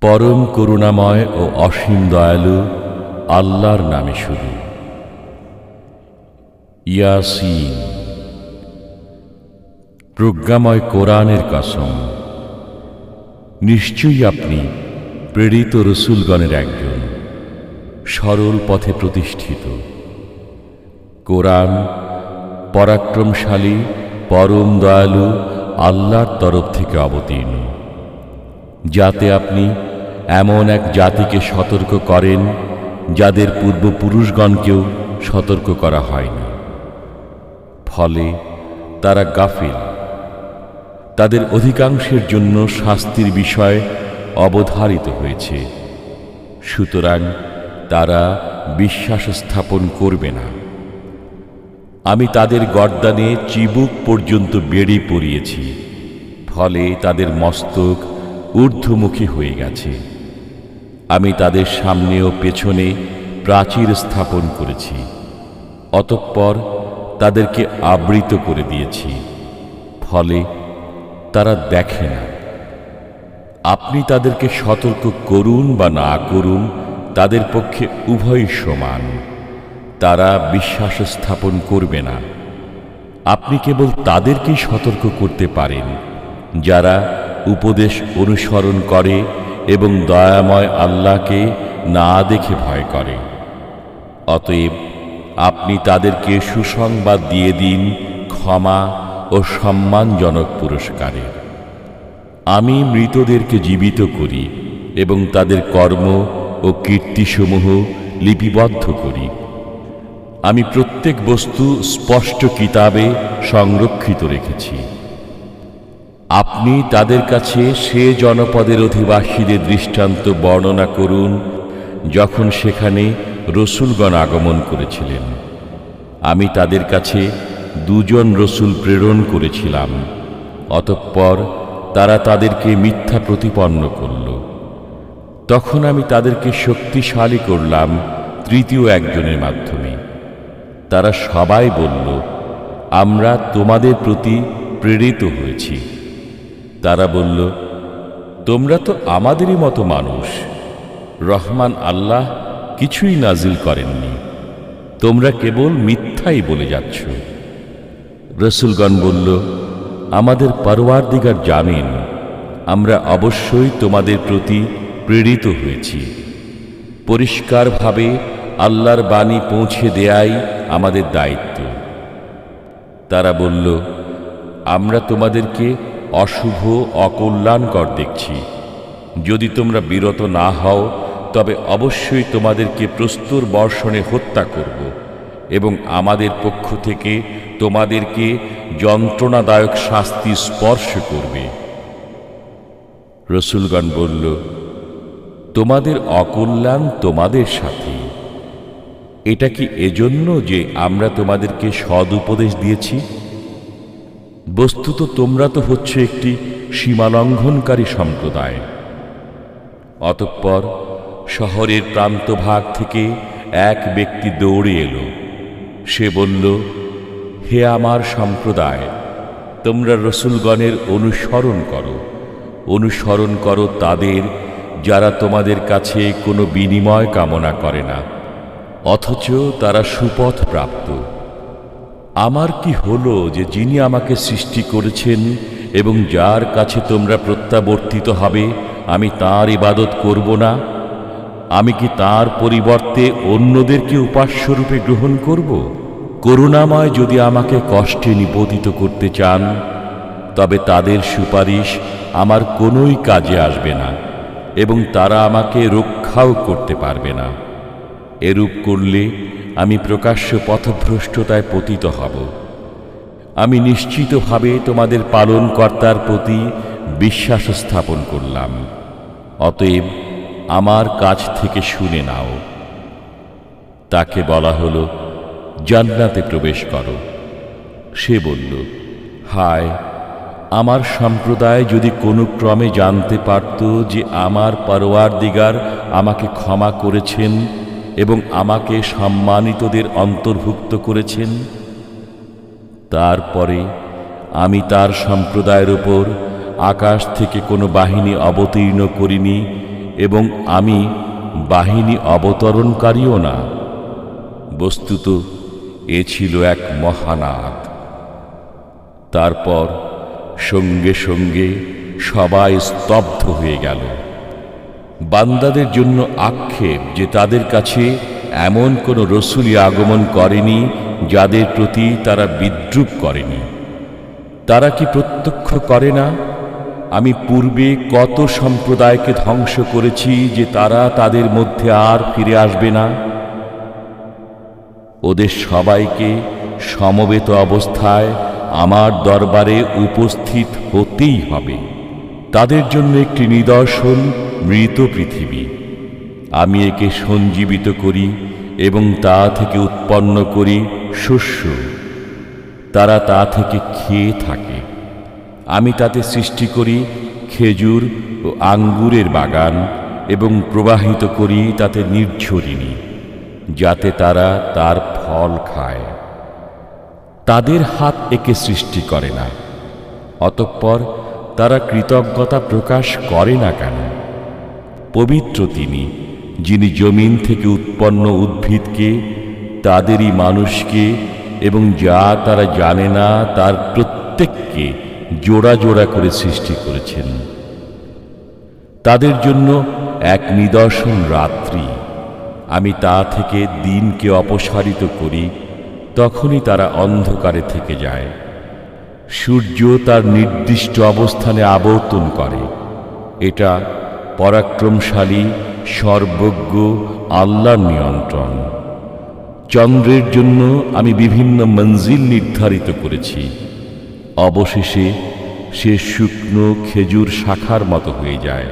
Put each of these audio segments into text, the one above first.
পরম করুণাময় ও অসীম দয়ালু আল্লাহর নামে শুরু। ইয়াসিন। প্রজ্ঞাময় কোরআনের কসম, নিশ্চয়ই আপনি প্রেরিত রসূলগণের একজন, সরল পথে প্রতিষ্ঠিত। কোরআন পরাক্রমশালী পরম দয়ালু আল্লাহর তরফ থেকে অবতীর্ণ, যাতে আপনি এমন এক জাতিকে সতর্ক করেন যাদের পূর্বপুরুষগণকেও সতর্ক করা হয়নি, ফলে তারা গাফিল। তাদের অধিকাংশের জন্য শাস্তির বিষয় অবধারিত হয়েছে, সুতরাং তারা বিশ্বাস স্থাপন করবে না। আমি তাদের গর্দানে চিবুক পর্যন্ত বেড়ি পরিয়েছি, ফলে তাদের মস্তক ঊর্ধ্বমুখী হয়ে গেছে। আমি তাদের সামনে ও পেছনে প্রাচীর স্থাপন করেছি, অতঃপর তাদেরকে আবৃত করে দিয়েছি, ফলে তারা দেখে না। আপনি তাদেরকে সতর্ক করুন বা না করুন, তাদের পক্ষে উভয়ই সমান। তারা বিশ্বাস স্থাপন করবে না। আপনি কেবল তাদেরকেই সতর্ক করতে পারেন যারা উপদেশ অনুসরণ করে এবং দয়াময় আল্লাহকে না দেখে ভয় করে। অতএব আপনি তাদেরকে সুসংবাদ দিয়ে দিন ক্ষমা ও সম্মানজনক পুরস্কারের। আমি মৃতদেরকে জীবিত করি এবং তাদের কর্ম ও কীর্তিসমূহ লিপিবদ্ধ করি। আমি প্রত্যেক বস্তু স্পষ্ট কিতাবে সংরক্ষিত রেখেছি। আপনি তাদের কাছে সে জনপদের অধিবাসীদের দৃষ্টান্ত বর্ণনা করুন যখন সেখানে রসূলগণ আগমন করেছিলেন। আমি তাদের কাছে 2 রসূল প্রেরণ করেছিলাম, অতঃপর তারা তাদেরকে মিথ্যা প্রতিপন্ন করল। তখন আমি তাদেরকে শক্তিশালী করলাম 3য় একজনের মাধ্যমে। তারা সবাই বলল, আমরা তোমাদের প্রতি প্রেরিত হয়েছি। তারা বলল, তোমরা তো আমাদেরই মতো মানুষ, রহমান আল্লাহ কিছুই নাজিল করেননি, তোমরা কেবল মিথ্যাই বলে যাচ্ছ। রসূলগণ বলল, আমাদের পরওয়ারদিগার জানেন আমরা অবশ্যই তোমাদের প্রতি প্রেরিত হয়েছি। পরিষ্কারভাবে আল্লাহর বাণী পৌঁছে দেয়াই আমাদের দায়িত্ব। তারা বলল, আমরা তোমাদেরকে অশুভ অকল্যাণকর দেখছি। যদি তোমরা বিরত না হও তবে অবশ্যই তোমাদেরকে প্রস্তর বর্ষণে হত্যা করব এবং আমাদের পক্ষ থেকে তোমাদেরকে যন্ত্রণাদায়ক শাস্তি স্পর্শ করবে। রসূলগণ বলল, তোমাদের অকল্যাণ তোমাদের সাথে। এটা কি এজন্য যে আমরা তোমাদেরকে সদুপদেশ দিয়েছি? বস্তুত তোমরা তো হচ্ছে একটি সীমালঙ্ঘনকারী সম্প্রদায়। অতঃপর শহরের প্রান্তভাগ থেকে এক ব্যক্তি দৌড়ে এলো। সে বলল, হে আমার সম্প্রদায়, তোমরা রসূলগণের অনুসরণ করো তাদের যারা তোমাদের কাছে কোনো বিনিময় কামনা করে না, অথচ তারা সুপথ প্রাপ্ত। আমার কি হলো যে যিনি আমাকে সৃষ্টি করেছেন এবং যার কাছে তোমরা প্রত্যাবর্তিত হবে, আমি তাঁর ইবাদত করব না? আমি কি তাঁর পরিবর্তে অন্যদেরকে উপাস্যরূপে গ্রহণ করব? করুণাময় যদি আমাকে কষ্টে নিপতিত করতে চান, তবে তাদের সুপারিশ আমার কোনোই কাজে আসবে না এবং তারা আমাকে রক্ষাও করতে পারবে না। এরূপ করলে আমি প্রকাশ্য পথভ্রষ্টতায় পতিত হব। আমি নিশ্চিতভাবে তোমাদের পালনকর্তার প্রতি বিশ্বাস স্থাপন করলাম, অতএব আমার কাছ থেকে শুনে নাও। তাকে বলা হলো, জান্নাতে প্রবেশ করো। সে বলল, হায়, আমার সম্প্রদায় যদি কোনো ক্রমে জানতে পারত যে আমার পরওয়ারদিগার আমাকে ক্ষমা করেছেন এবং আমাকে সম্মানিতদের অন্তর্ভুক্ত করেছেন। তারপরে আমি তার সম্প্রদায়ের উপর আকাশ থেকে কোনো বাহিনী অবতীর্ণ করিনি এবং আমি বাহিনী অবতরণকারীও না। বস্তুত এ ছিল এক মহানাদ। তারপর সঙ্গে সঙ্গে সবাই স্তব্ধ হয়ে গেল। বান্দাদের জন্য আক্ষেপ যে তাদের কাছে এমন কোন রসূলই আগমন করেনি যাদের প্রতি তারা বিদ্রূপ করেনি। তারা কি প্রত্যক্ষ করে না আমি পূর্বে কত সম্প্রদায়কে ধ্বংস করেছি যে তারা তাদের মধ্যে আর ফিরে আসবে না? ওদের সবাইকে সমবেত অবস্থায় আমার দরবারে উপস্থিত হতেই হবে। তাদের জন্য একটি নিদর্শন মৃত পৃথিবী। আমি একে সঞ্জীবিত করি এবং তা থেকে উৎপন্ন করি শস্য। তারা তা থেকে খেয়ে থাকে। আমি তাতে সৃষ্টি করি খেজুর ও আঙ্গুরের বাগান এবং প্রবাহিত করি তাতে নির্ঝরিণী, যাতে তারা তার ফল খায়। তাদের হাত একে সৃষ্টি করে না, অতঃপর তারা কৃতজ্ঞতা প্রকাশ করে না কেন? পবিত্র তিনি, যিনি জমিন থেকে উৎপন্ন উদ্ভিদকে, তাদেরই মানুষকে এবং যা তারা জানে না তার প্রত্যেককে জোড়া জোড়া করে সৃষ্টি করেছেন। তাদের জন্য এক নিদর্শন রাত্রি। আমি তা থেকে দিনকে অপসারিত করি, তখনই তারা অন্ধকারে থেকে যায়। সূর্য তার নির্দিষ্ট অবস্থানে আবর্তন করে। এটা পরাক্রমশালী সর্বজ্ঞ আল্লাহর নিয়ন্ত্রণ। চন্দ্রের জন্য আমি বিভিন্ন মঞ্জিল নির্ধারিত করেছি। অবশেষে সে শুকনো খেজুর শাখার মতো হয়ে যায়।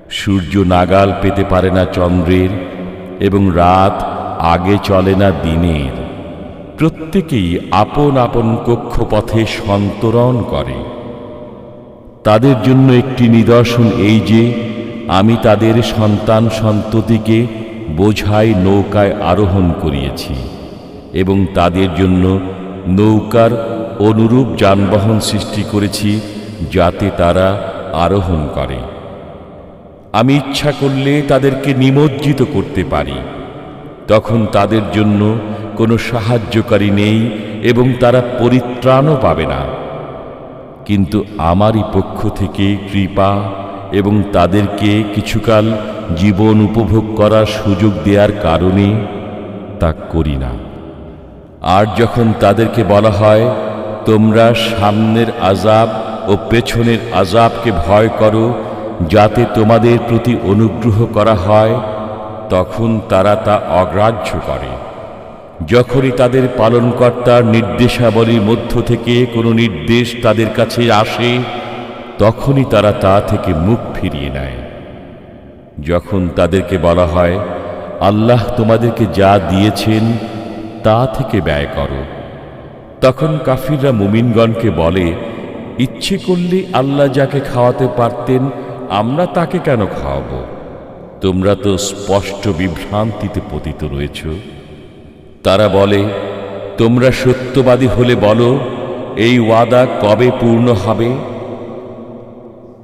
সূর্য নাগাল পেতে পারে না চন্দ্রের, এবং রাত আগে চলে না দিনের। প্রত্যেকেই আপন আপন কক্ষপথে সন্তরণ করে। তাদের জন্য একটি নিদর্শন এই যে আমি তাদের সন্তান সন্ততিকে বোঝাই নৌকায় আরোহণ করিয়েছি এবং তাদের জন্য নৌকার অনুরূপ যানবাহন সৃষ্টি করেছি যাতে তারা আরোহণ করে। আমি ইচ্ছা করলে তাদেরকে নিমজ্জিত করতে পারি, তখন তাদের জন্য কোনো সাহায্যকারী নেই এবং তারা পরিত্রাণও পাবে না। কিন্তু আমারই পক্ষ থেকে কৃপা এবং তাদেরকে কিছুকাল জীবন উপভোগ করার সুযোগ দেওয়ার কারণে তা করি না। আর যখন তাদেরকে বলা হয় তোমরা সামনের আযাব ও পেছনের আযাবকে ভয় করো যাতে তোমাদের প্রতি অনুগ্রহ করা হয়, তখন তারা তা অগ্রাহ্য করে। যখনই তাদের পালনকর্তার নির্দেশাবলীর মধ্য থেকে কোনো নির্দেশ তাদের কাছে আসে, তখনই তারা তা থেকে মুখ ফিরিয়ে নেয়। যখন তাদেরকে বলা হয় আল্লাহ তোমাদেরকে যা দিয়েছেন তা থেকে ব্যয় করো, তখন কাফিররা মুমিনগণকে বলে, ইচ্ছে করলে আল্লাহ যাকে খাওয়াতে পারতেন আমরা তাকে কেন খাওয়াবো? তোমরা তো স্পষ্ট বিভ্রান্তিতে পতিত রয়েছ। তারা বলে, তোমরা সত্যবাদী হলে বলো এই ওয়াদা কবে পূর্ণ হবে?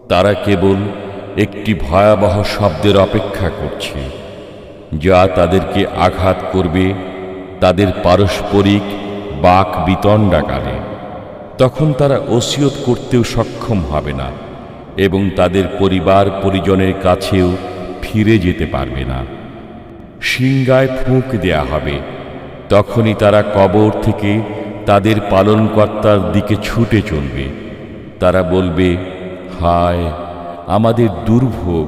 তারা কেবল একটি ভয়াবহ শব্দের অপেক্ষা করছে যা তাদেরকে আঘাত করবে তাদের পারস্পরিক বাক বিতণ্ডাকালে। তখন তারা ওসিয়ত করতেও সক্ষম হবে না এবং তাদের পরিবার পরিজনের কাছেও ফিরে যেতে পারবে না। সিংগায় ফুঁক দেয়া হবে, তখনই তারা কবর থেকে তাদের পালনকর্তার দিকে ছুটে চলবে। তারা বলবে, হায় আমাদের দুর্ভোগ,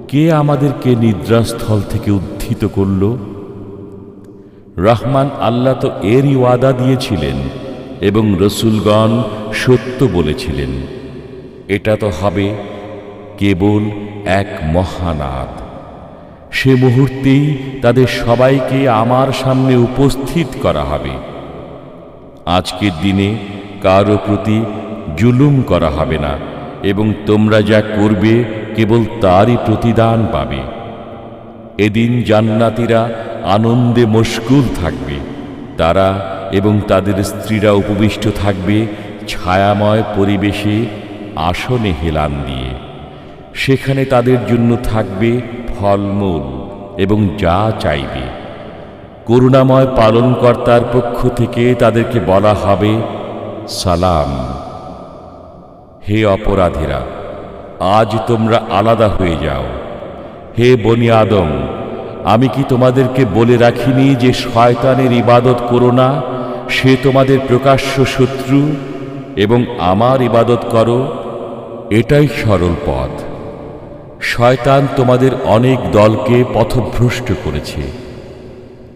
কে আমাদেরকে নিদ্রাস্থল থেকে উত্থিত করল? রহমান আল্লাহ তো এরই ওয়াদা দিয়েছিলেন এবং রসূলগণ সত্য বলেছিলেন। এটা তো হবে কেবল এক মহানাদ। সে মুহূর্তেই তাদের সবাইকে আমার সামনে উপস্থিত করা হবে। আজকের দিনে কারো প্রতি জুলুম করা হবে না এবং তোমরা যা করবে কেবল তারই প্রতিদান পাবে। এদিন জান্নাতীরা আনন্দে মশগুল থাকবে। তারা এবং তাদের স্ত্রীরা উপবিষ্ট থাকবে ছায়াময় পরিবেশে আসনে হেলান দিয়ে। সেখানে তাদের জন্য থাকবে ফলমূল এবং যা চাইবে। করুণাময় পালনকর্তার পক্ষ থেকে তাদেরকে বলা হবে, সালাম। হে অপরাধীরা, আজ তোমরা আলাদা হয়ে যাও। হে বনি আদম, আমি কি তোমাদেরকে বলে রাখিনি যে শয়তানের ইবাদত করো না, সে তোমাদের প্রকাশ্য শত্রু, এবং আমার ইবাদত করো, এটাই সরল পথ। শয়তান তোমাদের অনেক দলকে পথভ্রষ্ট করেছে,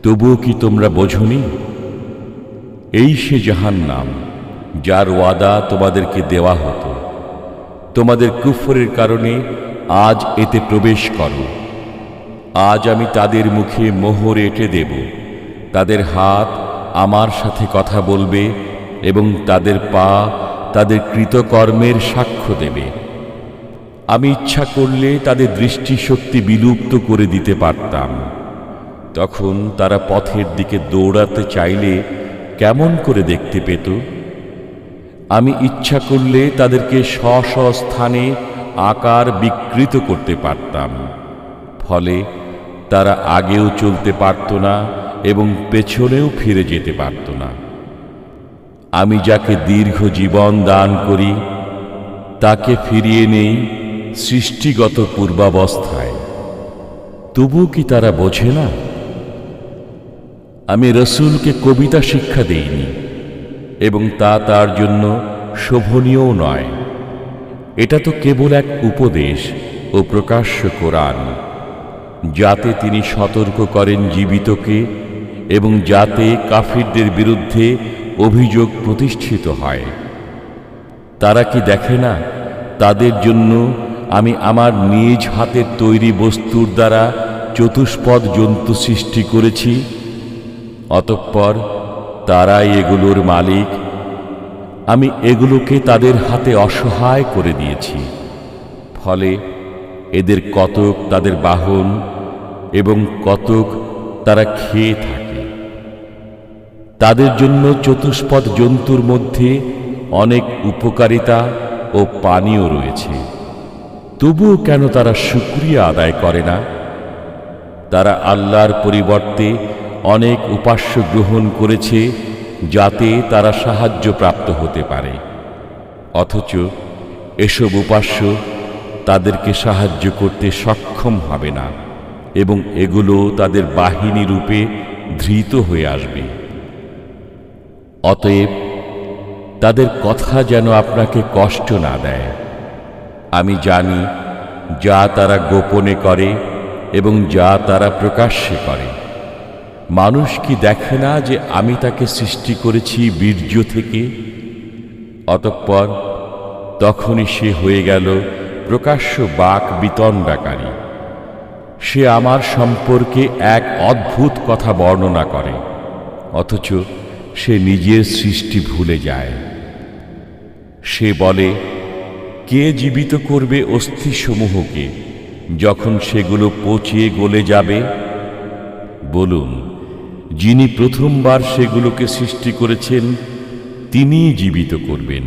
তবুও কি তোমরা বোঝনি? এই সে জাহান্নাম যার ওয়াদা তোমাদেরকে দেওয়া হতো। তোমাদের কুফরের কারণে আজ এতে প্রবেশ করো। আজ আমি তাদের মুখে মোহর এঁটে দেব, তাদের হাত আমার সাথে কথা বলবে এবং তাদের পা তাদের কৃতকর্মের সাক্ষ্য দেবে। আমি ইচ্ছা করলে তাদের দৃষ্টিশক্তি বিলুপ্ত করে দিতে পারতাম। তখন তারা পথের দিকে দৌড়াতে চাইলে কেমন করে দেখতে পেত? আমি ইচ্ছা করলে তাদেরকে স্ব স্থানে আকার বিকৃত করতে পারতাম, ফলে তারা আগেও চলতে পারত না এবং পেছনেও ফিরে যেতে পারত না। আমি যাকে দীর্ঘ জীবন দান করি তাকে ফিরিয়ে নেই সৃষ্টিগত পূর্বাবস্থায়, তবু কি তারা বোঝে না? আমি রসূলকে কবিতা শিক্ষা দেইনি এবং তা তার জন্য শোভনীয়ও নয়। এটা তো কেবল এক উপদেশ ও প্রকাশ্য কোরআন, যাতে তিনি সতর্ক করেন জীবিতকে এবং যাতে কাফিরদের বিরুদ্ধে অভিযোগ প্রতিষ্ঠিত হয়। তারা কি দেখে না তাদের জন্য আমি আমার নিজ হাতের তৈরি বস্তুর দ্বারা চতুষ্পদ জন্তু সৃষ্টি করেছি? অতঃপর তারাই এগুলোর মালিক। আমি এগুলোকে তাদের হাতে অসহায় করে দিয়েছি, ফলে এদের কতক তাদের বাহন এবং কতক তারা খেয়ে থাকে। তাদের জন্য চতুষ্পদ জন্তুর মধ্যে অনেক উপকারিতা ও পানীয় রয়েছে, তবুও কেন তারা শুকরিয়া আদায় করে না? তারা আল্লাহর পরিবর্তে অনেক উপাস্য গ্রহণ করেছে যাতে তারা সাহায্য প্রাপ্ত হতে পারে, অথচ এসব উপাস্য তাদেরকে সাহায্য করতে সক্ষম হবে না এবং এগুলো তাদের বাহিনী রূপে ধৃত হয়ে আসবে। অতএব তাদের কথা যেন আপনাকে কষ্ট না দেয়। আমি জানি যা তারা গোপনে করে এবং যা তারা প্রকাশ্যে করে। মানুষ কি দেখে না যে আমি তাকে সৃষ্টি করেছি বীর্য থেকে? অতঃপর তখনই সে হয়ে গেল প্রকাশ্য বাক বিতণ্ডাকারী। সে আমার সম্পর্কে এক অদ্ভুত কথা বর্ণনা করে, অথচ সে নিজের সৃষ্টি ভুলে যায়। সে বলে, কে জীবিত করবে অস্থিসমূহকে যখন সেগুলো পচে গলে যাবে? বলুন, যিনি প্রথমবার সেগুলোকে সৃষ্টি করেছেন তিনিই জীবিত করবেন।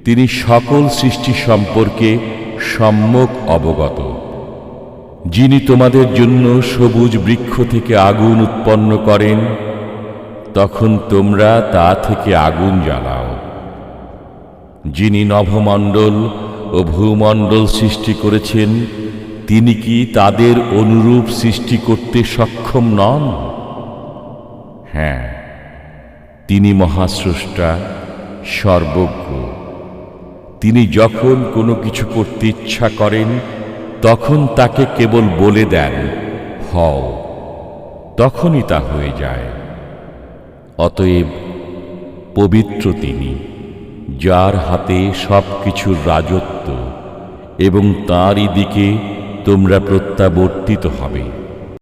তিনি সকল সৃষ্টি সম্পর্কে সম্যক অবগত। যিনি তোমাদের জন্য সবুজ বৃক্ষ থেকে আগুন উৎপন্ন করেন, তখন তোমরা তা থেকে আগুন জ্বালাও। যিনি নভমণ্ডল ও ভূমণ্ডল সৃষ্টি করেছেন, তিনি কি তাদের অনুরূপ সৃষ্টি করতে সক্ষম নন? হ্যাঁ, তিনি মহাস্রষ্টা, সর্বজ্ঞ। তিনি যখন কোনো কিছু করতে ইচ্ছা করেন তখন তাকে কেবল বলে দেন, হও, তখনই তা হয়ে যায়। অতএব পবিত্র তিনি, যার হাতে সবকিছুর রাজত্ব, এবং তাঁরই দিকে তোমরা প্রত্যাবর্তিত হবে।